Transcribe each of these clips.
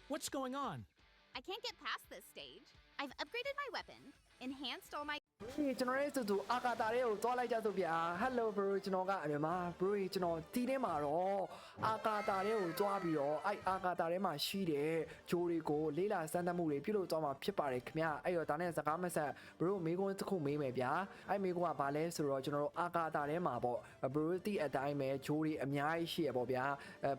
What's going on? I can't get past this stage. I've upgraded my weapon, enhanced all my ကျွန်တော်ရဲ့တူအာကာတာတွေကိုတွားလိုက်ကြစို့ဗျာ Hello bro ကျွန်တော်ကအရင်မှာ bro ကျွန်တော်ဒီထဲမှာတော့အာကာတာတွေကိုတွားပြီးတော့အဲ့အာကာတာထဲမှာရှိတဲ့ဂျိုးတွေကိုလေးလာစမ်းသပ်မှုတွေပြုလုပ်သွားမှာဖြစ်ပါတယ်ခင်ဗျာအဲ့တော့ဒါနဲ့စကားမဆက် bro မေးခွန်းတစ်ခုမေးမယ်ဗျာအဲ့မေးခွန်းကဘာလဲဆိုတော့ကျွန်တော်တို့အာကာတာထဲမှာပေါ့ bro တိအတိုင်းပဲဂျိုးတွေအများကြီးရှိရပေါ့ဗျာ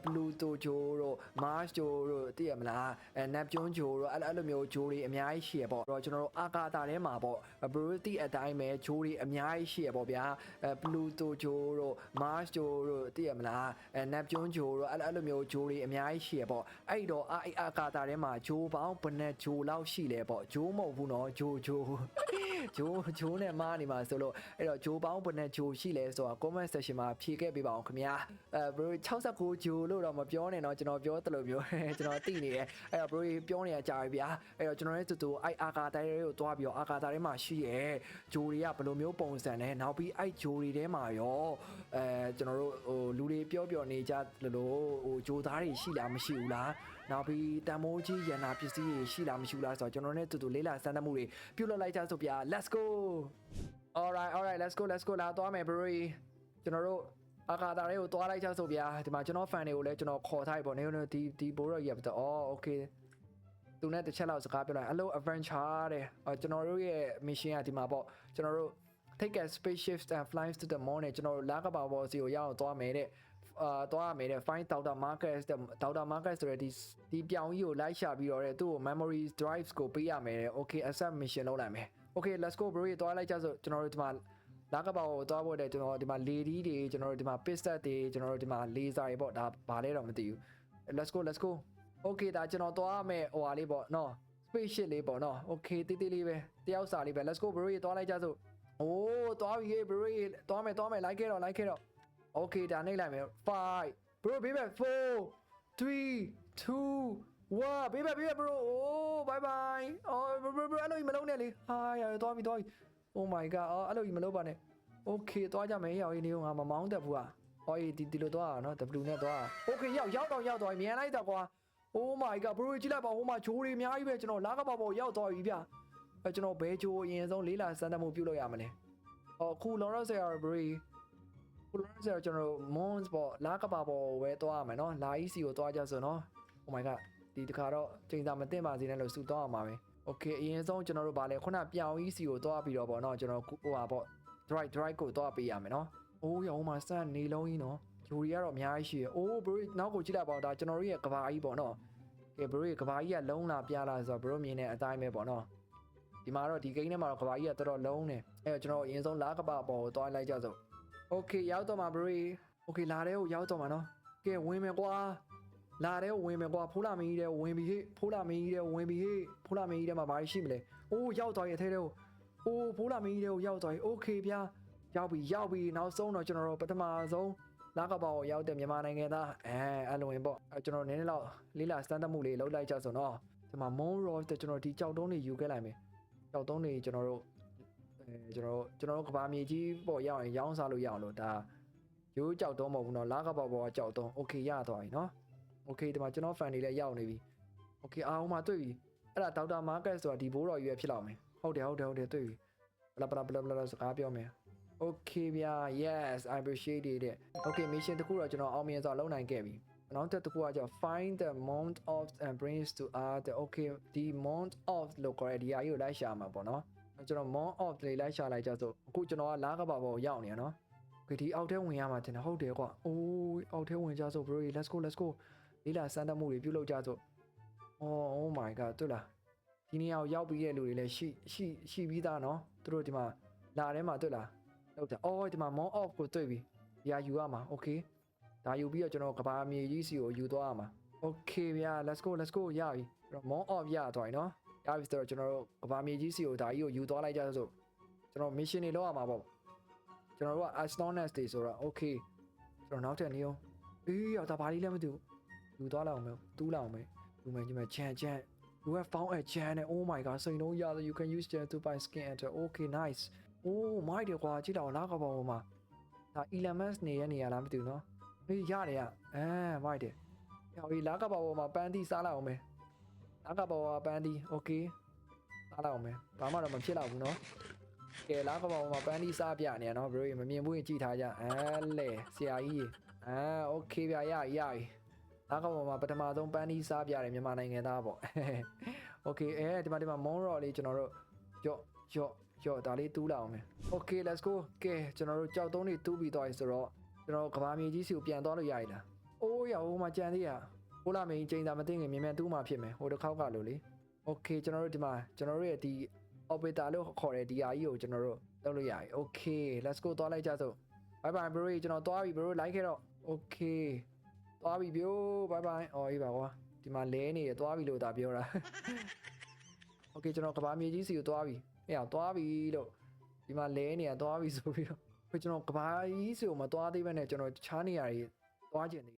Pluto ဂျိုးတို့ Mars ဂျိုးတို့သိရမလားNeptune ဂျိုးတို့အဲ့လိုမျိုးဂျိုးတွေအများကြီးရှိရပေါ့အဲ့တော့ကျွန်တော်တို့အာကာတာထဲမှာပေါ့ bro တိအတိုင်းပဲဂျိုးတွေအများကြီးရှိရပေါ့ဗျာPluto ဂျိုးတို့ Mars ဂျိုးတို့သိရမလားNeptune ဂျိုးတို့အဲ့လိုမျိုးဂျိုးတွေအများကြီးရှိရပေါ့အဲ့တော့အဲ့အာကာတာထဲမှာဂျိုးပေါင်းဘယ်နှဂျိုးလောက်ရှိလဲပေါ့ဂျိုးမဟုတ်ဘူးနော်ဂျိုးဂျိုးနဲ့မားနေမှာဆိုလို့အဲ့တော့ဂျိုးပေါင်းဘယ်နှဂျိုးရှိလဲဆိုတော့ comment section မှာဖြေခဲ့ပေးပါအောင်ခင်ဗျာbro 69ဂျိုးလို့တော့မပြောနဲ့နော်ကျွန်တော်ပြောတယ်လို့မျိုးကျွန်တော်သိနေတယ်အဲ့တော့ bro ပြောနေရကြပြီဗျာအဲ့တော့ကျွန်တော်ရဲ့တူတူအဲ့အာကာတာတွေကိုတွားပြီးတော့အာကာတာထဲမှာရှိရဲဂျိုးတွေကဘယ်လိုမျိုးပုံစံလဲနောက်ပြီးအဲ့ဂျိုးတွေထဲမှာရောကျွန်တော်တို့ဟိုလူတွေပြောနေကြလို့ဟိုဂျိုးသားတွေရှိလားမရှိဘူးလားနောက်ပြီးတန်မိုးကြီးရန်နာပစ္စည်းတွေရှိလားမရှိဘူးလားဆိုတော့ကျွန်တော်နဲ့တူတူလေးလာစမ်းသပ်မှုတွေပြုလုပ်လိုက်ကြဆိုဗျာ let's go all right let's go လာသွားမယ် bro ကျွန်တော်တို့အာကာတာတွေကိုတွားလိုက်ကြဆိုဗျာဒီမှာကျွန်တော် fan တွေကိုလည်းကျွန်တော်ခေါ်ထားပြီပေါ့နေဒီဘိုးတော့ရပြီတော့ okay သူနဲ့တစ်ချက်လောက်စကားပြောလိုက် hello adventure တဲ့ကျွန်တော်တို့ရဲ့ mission ကဒီမှာပေါ့ကျွန်တော်တို့ take a spaceship and flies to the moon နဲ့ကျွန်တော်တို့လာကပါဘောစီကိုရောက်သွားမယ်တဲ့သွားရမယ်တဲ့ find Dr. Marcus တဲ့ Dr. Marcus ဆိုတဲ့ဒီပြောင်းကြီးကိုလိုက်ရှာပြီးတော့တဲ့သူ့ကို memory drives ကိုပေးရမယ်တဲ့ okay accept mission လုပ်လိုက်မယ် okay let's go bro သွားလိုက်ကြဆိုကျွန်တော်တို့ဒီမှာလာကပါကိုသွားဖို့တဲ့ကျွန်တော်ဒီမှာ lady တွေကျွန်တော်တို့ဒီမှာ pistol တွေကျွန်တော်တို့ဒီမှာ laser တွေပေါ့ဒါဘာလဲတော့မသိဘူး let's go okay ဒါကျွန်တော်သွားမယ်ဟိုဟာလေးပေါ့နော် spaceship လေးပေါ့နော် okay တေးသေးလေးပဲတယောက်စာလေးပဲ let's go bro သွားလိုက်ကြဆိုโอ้သွားပြီ bro သွားမယ်လိုက်ခဲ့တော့ okay ဒါနှိပ်လိုက်မယ်5 bro ဘေးပဲ4 3 2 1ဘေးပဲ bro โอ้ bye bye အော် bro အဲ့လိုကြီးမလုံးနဲ့လေဟာရသွားပြီ oh my god အော်အဲ့လိုကြီးမလုံးပါနဲ့ okay သွားကြမယ်ရောက်ရေးနေငါမမောင်းတတ်ဘူးอ่ะဟောဒီလိုသွားတာเนาะ W နဲ့သွားတာ okay ရောက်သွားပြီမြန်လိုက်တော့ကွာ oh my god bro ကြည့်လိုက်ပါဟိုမှာဂျိုးတွေအများကြီးပဲကျွန်တော်လာကပါပေါ်ရောက်သွားပြီဗျကျွန်တော်ဘဲဂျိုးအရင်ဆုံးလေးလာစမ်းသပ်မှုပြုလုပ်ရမလဲခုလောလောဆယ် bro ခုလောလောဆယ်ကျွန်တော် mons ပေါ့လာကပါပေါ်ဝဲသွားရမယ်เนาะလာ EC ကိုသွားကြဆိုเนาะ oh my god ဒီတခါတော့ချိန်သာမသိပါစေနဲ့လို့စူသွားအောင်ပါပဲ okay အရင်ဆုံးကျွန်တော်တို့ဗာလဲခုနပြောင်း EC ကိုသွားပြီးတော့ပေါ့เนาะကျွန်တော်ဟိုဟာပေါ့ drive ကိုသွားပေးရမယ်เนาะအိုးရောမှာစမ်းနေလုံးကြီးเนาะဂျိုရီကတော့အများကြီးရှိရအိုး bro နောက်ကိုကြည့်လိုက်ပါဦးဒါကျွန်တော်တို့ရဲ့ကဘာကြီးပေါ့เนาะကဲ bro ကဘာကြီးကလုံးလာပြလာဆိုတော့ bro မြင်တဲ့အတိုင်းပဲပေါ့เนาะဒီမှာတော့ဒီကိန်းထဲမှာတော့ကဘာကြီးကတော်တော်လုံးနေအဲ့တော့ကျွန်တော်အရင်ဆုံးလာကဘာပေါ်ကိုတွားလိုက်ကြစို့ okay ရောက်တော့မှာ bro okay လာတဲ့ကိုရောက်တော့မှာเนาะကဲဝင်မယ်ကွာလာတဲ့ကိုဝင်မယ်ကွာဖိုးလာမင်းကြီးတဲ့ဝင်ပြီဟေ့ဖိုးလာမင်းကြီးတဲ့ဝင်ပြီဟေ့ဖိုးလာမင်းကြီးတဲ့မှာဘာရှိမလဲအိုးရောက်သွားရဲ့အထဲတဲ့ကိုအိုးဖိုးလာမင်းကြီးတဲ့ကိုရောက်သွားရဲ့ okay ဗျာရောက်ပြီနောက်ဆုံးတော့ကျွန်တော်တို့ပထမဆုံးလာကဘာကိုရောက်တဲ့မြန်မာနိုင်ငံသားအလွန်ပေါ့ကျွန်တော်နည်းနည်းလောက်လေးလာစမ်းသပ်မှုလေးလုပ်လိုက်ကြဆိုတော့ဒီမှာ Moon Rock တဲ့ကျွန်တော်ဒီကြောက်တုံးတွေယူခဲ့လိုက်မယ်ကြောက်တုံးတွေကျွန်တော်တို့ကဘာမြေကြီးပေါ့ရောက်ရင်ရောင်းစားလို့ရအောင်လို့ဒါရိုးကြောက်တုံးမဟုတ်ဘူးเนาะလာကဘာပေါ်ကကြောက်တုံး okay ရသွားပြီเนาะ okay ဒီမှာကျွန်တော် fan တွေလည်းရောက်နေပြီ okay အားလုံးမှာတွေ့ပြီအဲ့ဒါဒေါက်တာမားကတ်ဆိုတာဒီဘိုးတော်ကြီးပဲဖြစ်လောက်မယ်ဟုတ်တယ်တွေ့ပြီဘလာစကားပြောမယ် okay ဗျာ yes I appreciate it okay mission တခုတော့ကျွန်တော်အောင်မြင်စွာလုပ်နိုင်ခဲ့ပြီနောက်တစ်ခုကကျတော့ find the mount of and brings to earth okay ဒီ mount of လို့ခေါ်တဲ့ဒီအရာကြီးကိုလိုက်ရှာမှာပေါ့နော်ကျွန်တော် mount of လေးလိုက်ရှာလိုက်ကြဆိုအခုကျွန်တော်ကလာကပါပေါ်ရောက်နေရနော် okay ဒီအောက်ထဲဝင်ရမှာတင်တယ်ဟုတ်တယ်ကွာအိုးအောက်ထဲဝင်ကြဆို bro let's go လေးလာစမ်းသပ်မှုတွေပြုလုပ်ကြဆို oh my god တွေ့လားဒီနေရာကိုရောက်ပြီးတဲ့လူတွေလည်းရှိပြီးသားနော်သူတို့ဒီမှာလာထဲမှာတွေ့လားဟုတ်တယ်အော်ဒီမှာ mount of ကိုတွေ့ပြီဒီဟာယူရမှာ okay ဒါယူပြီးတော့ကျွန်တော်ကဘာမြေကြီးစီကိုယူသွားရမှာ okay ဗျာ let's go ရပြီအဲ့တော့ mount of ရသွားပြီနော်ရပြီဆိုတော့ကျွန်တော်တို့ကဘာမြေကြီးစီကိုဒါကြီးကိုယူသွားလိုက်ကြဆိုကျွန်တော် mission တွေလုပ်ရမှာပေါ့ကျွန်တော်တို့က astronaut တွေဆိုတော့ okay ကျွန်တော်နောက်ထပ်နေအောင်အေးရတာဘာလေးလည်းမသိဘူးယူသွားလောက်အောင်မယ်တူးလောက်အောင်မယ်လူမယ်ကြီးမယ်ချန် you have found a channel oh my god စိန်လုံးရတယ် you can use it to buy skin enter okay nice oh my တယ်ကွာကြည့်တော့လာကပါပေါ်မှာဒါ Elon Musk နေရနေရလားမသိဘူးနော်အေးရတယ်မိုက်တယ်ဟောဒီလာကပါပေါ်မှာပန်းသီးစားလိုက်အောင်မယ် လာကပေါ်မှာပန်းဒီโอเคစားလောက်မယ်ဘာမှတော့မဖြစ်တော့ဘူးနော်ကဲလာကပေါ်မှာပန်းဒီစားပြနေရနော် bro မမြင်ဘူးရင်ကြည့်ထားကြလေဆရာကြီးโอเคဗျာရပြီလာကပေါ်မှာပထမဆုံးပန်းဒီစားပြတယ်မြန်မာနိုင်ငံသားပေါ့โอเคဒီမှာမုံရော်လေးကျွန်တော်တို့ကြော့ဒါလေးတူးလာအောင်မယ်โอเค let's go ကဲကျွန်တော်တို့ကြောက်သုံးတွေတူးပြီးသွားပြီဆိုတော့ကျွန်တော်ကဘာမြေကြီးစီကိုပြန်သွားလို့ရည်လားအိုးရဟိုမှာကြံသေးရဟိုလာမင်းချိန်သာမသိငင်မြန်တူးမှဖြစ်မယ်ဟိုတစ်ခေါက်ကလို့လေโอเคကျွန်တော်တို့ဒီမှာကျွန်တော်တို့ရဲ့ဒီ operator လို့ခေါ်တဲ့ဒီဟာကြီးကိုကျွန်တော်တို့လုပ်လို့ရည် okay let's go သွားလိုက်ကြစို့ bye bye bro ကျွန်တော်သွားပြီ bro လိုက်ခဲ့တော့ okay သွားပြီ bro bye bye အော်အေးပါကွာဒီမှာလဲနေရသွားပြီလို့ဒါပြောတာ okay ကျွန်တော်ကဘာမြေကြီးစီကိုသွားပြီအေးအောင်သွားပြီလို့ဒီမှာလဲနေရသွားပြီဆိုပြီးတော့ကျွန်တော်ကဘာကြီးစီကိုမသွားသေးဘဲနဲ့ကျွန်တော်ချားနေရည်သွားကျင်နေ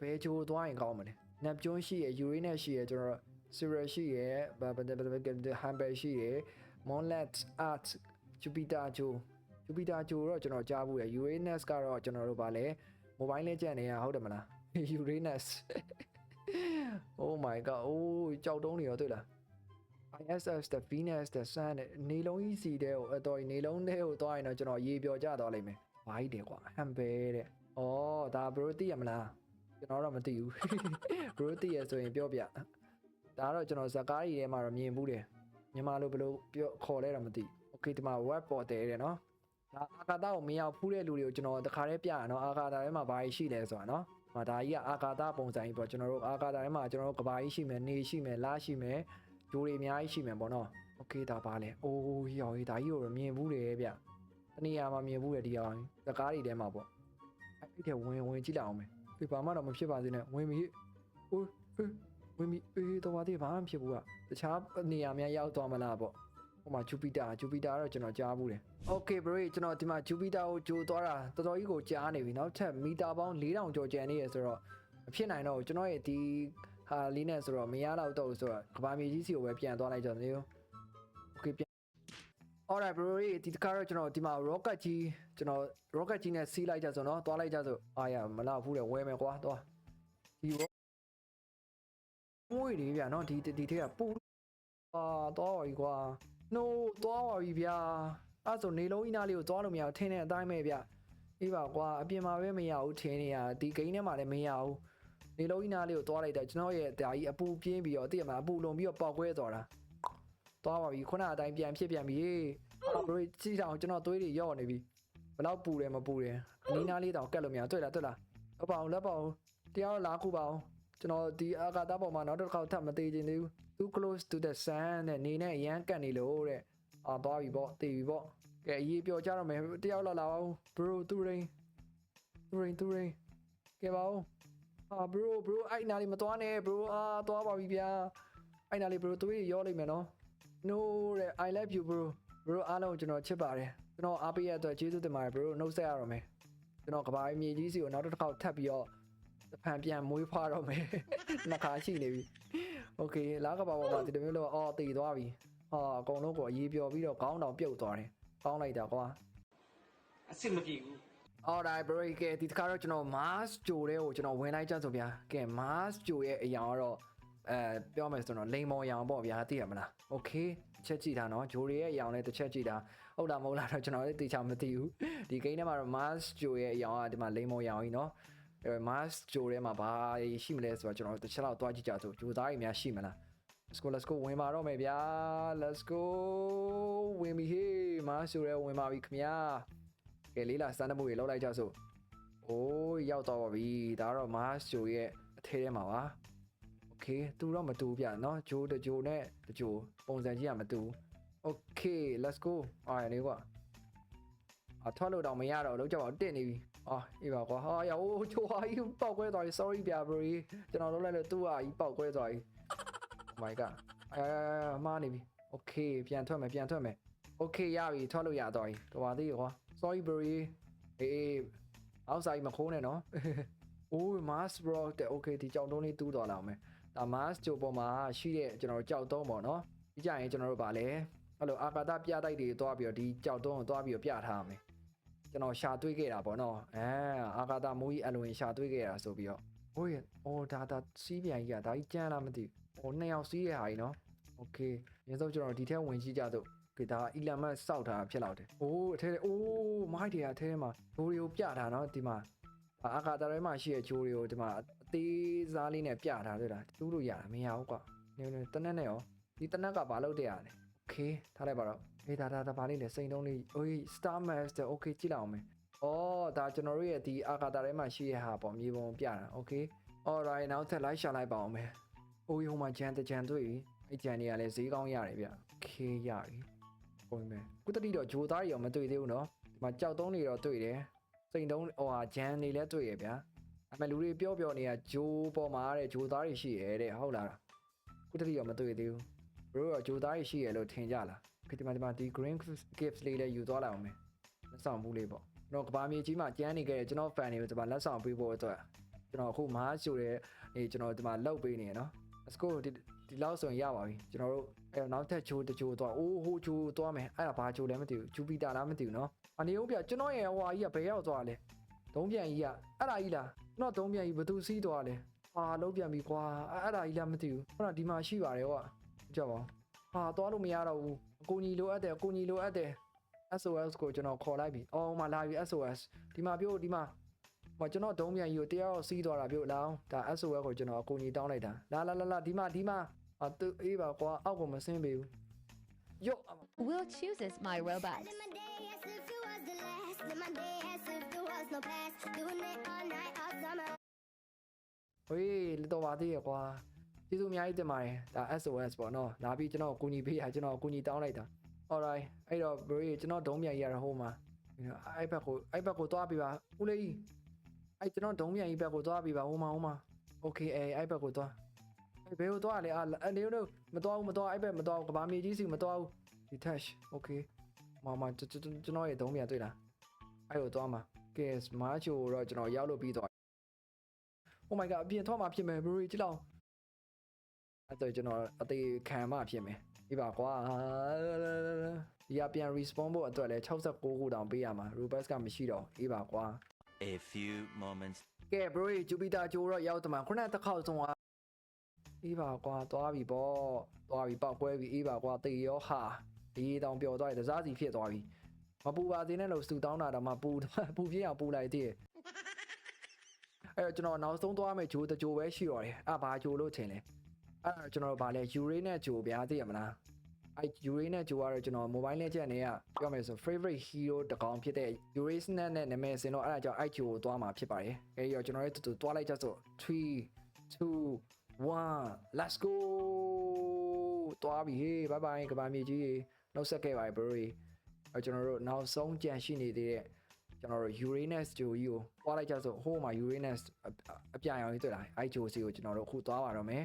ဘယ်ချိုးသွားရင်ကောင်းမလဲနပ်ကျွန်းရှိရယ်ယူရီနက်ရှိရယ်ကျွန်တော်ဆီရယ်ရှိရယ်ဟမ်ဘယ်ရှိရယ်မွန်လက်အာတ်ဂျူပီတာဂျိုတော့ကျွန်တော်ကြားဘူးရယ်ယူရီနက်စ်ကတော့ကျွန်တော်တို့ဗာလဲမိုဘိုင်းလေးကြံနေရဟုတ်တယ်မလားယူရီနက်စ် oh my god အိုးကြောက်တုံးနေရောတွေ့လား ISS the Venus the Sun နေလုံးကြီးစီတဲ့ဟိုတော်နေလုံးထဲကိုသွားရင်တော့ကျွန်တော်ရေပျော်ကြသွားလိမ့်မယ်ဘာကြီးတယ်ကွာဟမ်ဘဲတဲ့ဩဒါ bro သိရမလားကျွန်တော်တော့မသိဘူး bro သိရဆိုရင်ပြောပြဒါတော့ကျွန်တော်ဇကားကြီးထဲမှာတော့မြင်ဘူးတယ်မြန်မာလိုဘယ်လိုပြောခေါ်လဲတော့မသိ okay ဒီမှာ web portal တဲ့နော်ဒါအာကာသကိုမရောက်ဖူးတဲ့လူတွေကိုကျွန်တော်တခါတည်းပြရနော်အာကာသထဲမှာဘာကြီးရှိလဲဆိုတာနော်ဒါကြီးကအာကာသပုံစံကြီးပေါ့ကျွန်တော်တို့အာကာသထဲမှာကျွန်တော်တို့ကဘာကြီးရှိမယ်နေရှိမယ်လရှိမယ်ဂျိုးတွေအများကြီးရှိမယ်ပေါ့နော်โอเคဒါပါလဲအိုးရော်ကြီးဒါကြီးကိုမြင်ဘူးတယ်ဗျတနေရာမှာမြင်ဘူးတယ်ဒီအောင်ဇကားတွေထဲမှာပေါ့အဲ့ဒီဝင်ကြည့်လိုက်အောင်မယ်ဒီဘာမှတော့မဖြစ်ပါစေနဲ့ဝင်ပြီအိုးဝင်ပြီတော့ဘာသေးဘာမှမဖြစ်ဘူးကတခြားနေရာများရောက်သွားမလားပေါ့ဟိုမှာဂျူပီတာတော့ကျွန်တော်ကြားဘူးတယ်โอเค bro ကျွန်တော်ဒီမှာဂျူပီတာကိုဂျိုသွားတာတော်တော်ကြီးကိုကြားနေပြီနောက်ထပ်မီတာပေါင်း4000ကျော်ကျန်နေရဆိုတော့မဖြစ်နိုင်တော့ကျွန်တော်ရဲ့ဒီဟာလေးနဲ့ဆိုတော့မရတော့တော့ဆိုတော့ကဘာမြေကြီးစီကိုပဲပြန်သွားလိုက်ကြတယ်မျိုးโอเคပြန် alright bro ဒီတခါတော့ကျွန်တော်ဒီမှာ rocket ကြီးနဲ့စီးလိုက်ကြဆိုတော့သွားလိုက်ကြဆိုအာရမလောက်ဘူးလေဝဲမယ်ကွာသွားဒီမွေးတွေဗျာနော်ဒီထက်ကပူသွားပါပြီကွာ no သွားပါပြီဗျာအဲ့ဆိုနေလုံးကြီးနားလေးကိုသွားလို့မရဘူးထင်းတဲ့အတိုင်းပဲဗျအေးပါကွာအပြင်မှာပဲမရဘူးထင်းနေရဒီဂိမ်းထဲမှာလည်းမရဘူးနေလုံးကြီးနားလေးကိုသွားလိုက်တယ်ကျွန်တော်ရဲ့ဒါကြီးအပူပြင်းပြီးတော့သိရမလားအပူလုံပြီးတော့ပေါက်ကွဲသွားတာသွားပါပြီခုနအတိုင်းပြန်ဖြစ်ပြန်ပြီဘရိုကြည့်အောင်ကျွန်တော်သွေးတွေရော့နေပြီဘလောက်ပူတယ်မပူတယ်အနီးနားလေးတောင်ကက်လို့မရတွေ့လားလက်ပါအောင်တရားလာခုပါအောင်ကျွန်တော်ဒီအာကာသပေါ်မှာနောက်တစ်ခါထပ်မသေးချင်သေးဘူး too close to the sun နဲ့နေနဲ့ရမ်းကတ်နေလို့တဲ့သွားပြီပေါ့တေးပြီပေါ့ကဲအရေးပြောကြတော့မယ်တယောက်လာအောင် bro သူရိန်ကဲပါဦးbro အဲ့နားလေးမသွားနဲ့ bro သွားပါပြီဗျာအဲ့နားလေး bro သွေးရောလိမ့်မယ်နော် no တဲ့ I love you bro အားလုံးကျွန်တော်ချစ်ပါတယ်ကျွန်တော်အားပေးရတဲ့ကျေးဇူးတင်ပါတယ် bro နှုတ်ဆက်ရတော့မယ်ကျွန်တော်ကဘာမြေကြီးစီကိုနောက်တစ်ခေါက်ထပ်ပြီးတော့တဖန်ပြန်မွေးဖွားတော့မယ်နှစ်ခါရှိနေပြီ okay လာကဘာပေါ်မှာဒီလိုမျိုးလို့တည်သွားပြီအကုန်လုံးကိုအရေးပြောပြီးတော့ခေါင်းတောင်ပြုတ်သွားတယ်ကောင်းလိုက်တာကွာအဆင်မပြေဘူး alright bro ကဲဒီတခါတော့ကျွန်တော် Mars ဂျိုတဲ့ကိုကျွန်တော်ဝင်လိုက်ကြဆိုဗျာကဲ Mars ဂျိုရဲ့အရာကတော့ပြောမယ်ဆိုတော့လိန်မော်ရောင်ပေါ့ဗျာသိရမလား okay ချက်ကြည့်တာနော်ဂျိုရဲ့အရာနဲ့တစ်ချက်ကြည့်တာဟုတ်လားမဟုတ်လားတော့ကျွန်တော်လည်းသိချာမသိဘူးဒီဂိမ်းထဲမှာတော့ Mars ဂျိုရဲ့အရာကဒီမှာလိန်မော်ရောင်ကြီးနော်Mars ဂျိုထဲမှာဘာရှိမလဲဆိုတော့ကျွန်တော်တစ်ချက်လောက်တွားကြည့်ကြဆိုဂျိုသားကြီးများရှိမလား let's go ဝင်ပါတော့မယ်ဗျာ let's go ဝင်ပြီဟေး Mars ဂျိုရဲဝင်ပါပြီခင်ဗျာကဲလေးလာစမ်းမှုတွေလောက်လိုက်ကြဆိုအိုးရောက်တော့ပါပြီဒါကတော့ Mars ဂျိုရဲ့အထဲထဲမှာပါ okay တူတော့မတူဗျာနော်ဂျိုတဂျိုနဲ့တဂျိုပုံစံကြီးကမတူ okay let's go နေကွာထွက်လို့တော့မရတော့လို့ကြောက်တက်နေပြီအေးပါကွာရောချိုးဟာကြီးပေါက်ကွဲသွားပြီ sorry ဗျာ bro ကျွန်တော်လုံးလိုက်လို့သူ့ဟာကြီးပေါက်ကွဲသွားပြီ oh my god မှားနေပြီ okay ပြန်ထွက်မယ် okay ရပြီထွက်လို့ရတော့ပြီတော်ပါသေးကွာ sorry bro outside မခိုးနဲ့နော်အိုး Mars bro တဲ့ okay ဒီကြောက်တုံးလေးတူးသွားလာအောင်မယ်ဒါ Mars ဂျိုပေါ်မှာရှိတဲ့ကျွန်တော်ကြောက်တုံးပေါ့နော်ဒီကြရင်ကျွန်တော်တို့ဗာလဲ အဲ့လိုအာကာသပြတိုက်တွေသွားပြီးတော့ဒီကြောက်တုံးကိုသွားပြီးတော့ပြထားရမယ်ကျွန်တော်ရှာတွေးခဲ့တာပေါ့နော်အာကာသမိုးကြီးအလွန်ရှာတွေးခဲ့တာဆိုပြီးတော့ဟိုးဒါစီးပြန်ကြီးကဒါကြီးကြမ်းလားမသိဘူး2ယောက်စီးတဲ့ဟာကြီးနော်โอเคရင်းစုံကျွန်တော်ဒီထဲဝင်ကြည့်ကြတော့ဒီဒါအီလန်မတ်စောက်ထားဖြစ်လောက်တယ်အထဲမိုက်တွေအထဲမှာဂျိုးတွေကိုပြထားနော်ဒီမှာအာကာသထဲမှာရှိတဲ့ဂျိုးတွေကိုဒီမှာအသေးစားလေးနဲ့ပြထားတွေ့လားတူးလို့ရတာမရဘူးကွာနေတနက်နဲ့ရောဒီတနက်ကဘာလုပ်တဲ့ရလဲโอเคထားလိုက်ပါတော့ဒါဘာလေးလဲစိန်တုံးလေးStar Master โอเคကြည့်လိုက်အောင်မယ်ဒါကျွန်တော်တို့ရဲ့ဒီအာကာသထဲမှာရှိတဲ့ဟာပေါ့မြေပုံပြတာโอเค alright နောက်ထပ်လိုက်ရှာလိုက်ပါအောင်မယ်ဟိုမှာဂျန်တကြံတွေ့ပြီအဲ့ဂျန်တွေကလည်းဈေးကောင်းရတယ်ဗျโอเคရပြီပုံမယ်ခုတတိတော့ဂျိုသားတွေရောမတွေ့သေးဘူးနော်ဒီမှာကြောက်တုံးတွေတော့တွေ့တယ်စိန်တုံးဂျန်တွေလည်းတွေ့ရဗျအမေလူတွေပြောနေတာဂျိုပေါ်မှာတဲ့ဂျိုသားတွေရှိရဲတဲ့ဟုတ်လားခုတတိရောမတွေ့သေးဘူးဘရိုတော့ဂျိုသားတွေရှိရဲလို့ထင်ကြလားဒီမှာဒီ green gifts လေးလည်းယူသွားလိုက်အောင်မယ်လက်ဆောင်မှုလေးပေါ့ကျွန်တော်ကဘာမြေကြီးမှာကျန်းနေခဲ့တဲ့ကျွန်တော် fan တွေကိုဒီမှာလက်ဆောင်ပေးဖို့အတွက်ကျွန်တော်အခုမားရှိုတဲ့ကျွန်တော်ဒီမှာလောက်ပေးနေရနော် let's go ဒီလောက်ဆိုရင်ရပါပြီကျွန်တော်တို့နောက်ထပ်ဂျိုးတဂျိုးသွားဟိုဂျိုးသွားမယ်အဲ့ဒါဘာဂျိုးလဲမသိဘူးဂျူပီတာလားမသိဘူးနော်အနေဦးပြကျွန်တော်ရဲ့ဟွာကြီးကဘယ်ရောက်သွားလဲဒုံးပြန်ကြီးကအဲ့ဒါကြီးလားကျွန်တော်ဒုံးပြန်ကြီးဘယ်သူစီးသွားလဲလုံးပြန်ပြီကွာအဲ့ဒါကြီးလားမသိဘူးဟုတ်လားဒီမှာရှိပါတယ်ဟောကြပါသွားလို့မရတော့ဘူးအကူကြီးလိုအပ်တယ်SOS ကိုကျွန်တော်ခေါ်လိုက်ပြီမလာပြီ SOS ဒီမှာပြောဒီမှာကျွန်တော်ဒုံးပြန်ကြီးကိုတရားစီးသွားတာပြောလာအောင်ဒါ SOS ကိုကျွန်တော်အကူကြီးတောင်းလိုက်တာလာဒီမှာသူအေးပါကွာအောက်ကိုမဆင်းပေးဘူးယော့ Will chooses my robot. Live my day as if it was the last. Live my day as if there was no past. Doing it all night, all summer. လက်တော့ပါသေးရကွာကျေးဇူးအများကြီးတင်ပါတယ်ဒါ SOS ပေါ့နော်လာပြီးကျွန်တော်အကူကြီးပေးရကျွန်တော်အကူကြီးတောင်းလိုက်တာ alright အဲ့တော့ bro ကျွန်တော်ဒုံးပြန်ကြီးရတာဟိုမှာအဲ့ဘက်ကိုသွားပြပါဦးလေးအဲ့ကျွန်တော်ဒုံးပြန်ကြီးဘက်ကိုသွားပြပါဟိုမှာ okay အဲ့ဘက်ကိုသွားဘယ်ကိုသွားလဲနေမသွားဘူးအဲ့ဘက်မသွားဘူးကဘာမြေကြီးစီမသွားဘူး detach okay မကျွန်တော်ရဲ့ဒုံးပြန်တွေ့လားအဲ့ကိုသွားမှာ guess မာချိုတော့ကျွန်တော်ရောက်လို့ပြီးသွား oh my god အပြင်ထွက်မှာဖြစ်မယ် bro ကြည့်လောက်အဲ့တော့ကျွန်တော်အသေးခံမှဖြစ်မယ်ဒီပါကွာဒီကပြန် respawn ဖို့အတွက်လဲ69ခုတောင်ပေးရမှာ robux ကမရှိတော့အေးပါကွာ A few moments. ကဲ bro ဂျူပီတာဂျိုတော့ရောက်တမှာခုနတစ်ခေါက်ဆုံးအေးပါကွာသွားပြီပေါ့သွားပြီပောက်ကွဲပြီအေးပါကွာတေရောဟာဒီတောင်ပျော်သွားတယ်တစားစီဖြစ်သွားပြီမပူပါသေးနဲ့လို့စူတောင်းတာတော့မပူပြင်းအောင်ပူလိုက်သေးတယ်အဲ့တော့ကျွန်တော်နောက်ဆုံးသွားမယ်ဂျိုတဂျိုပဲရှိတော့တယ်ဘာဂျိုလို့ထင်လဲအဲ့ကျွန်တော်ဗာလဲ Uri နဲ့ဂျိုဗျာသိရမလားအဲ့ Uri နဲ့ဂျိုကတော့ကျွန်တော် mobile legend တွေကပြောမယ်ဆို favorite hero တကောင်ဖြစ်တဲ့ Uri နဲ့နာမည်စင်တော့အဲ့ဒါကြောင့်အဲ့ဂျိုကိုသွားမှာဖြစ်ပါတယ်အဲ့တော့ကျွန်တော်တို့တူသွားလိုက်ကြဆို3 2 1 let's go သွားပြီဟေး bye bye ကဘာမြေကြီးနှုတ်ဆက်ခဲ့ပါ bro အဲ့ကျွန်တော်တို့နောက်ဆုံးကြံရှိနေသေးတဲ့ကျွန်တော်တို့ Uranus ဂျိုကြီးကိုသွားလိုက်ကြဆိုဟိုမှာ Uranus အပြိုင်အောင်ကြီးတွေ့လာအဲ့ဂျိုစီကိုကျွန်တော်တို့အခုသွားပါတော့မယ်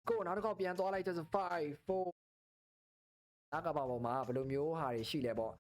ကိုနောက်တစ်ခေါက်ပြန်သွားလိုက်ကြဆို5 4နောက်ကပါပေါ်မှာဘယ်လိုမျိုးဟာတွေရှိလဲပေါ့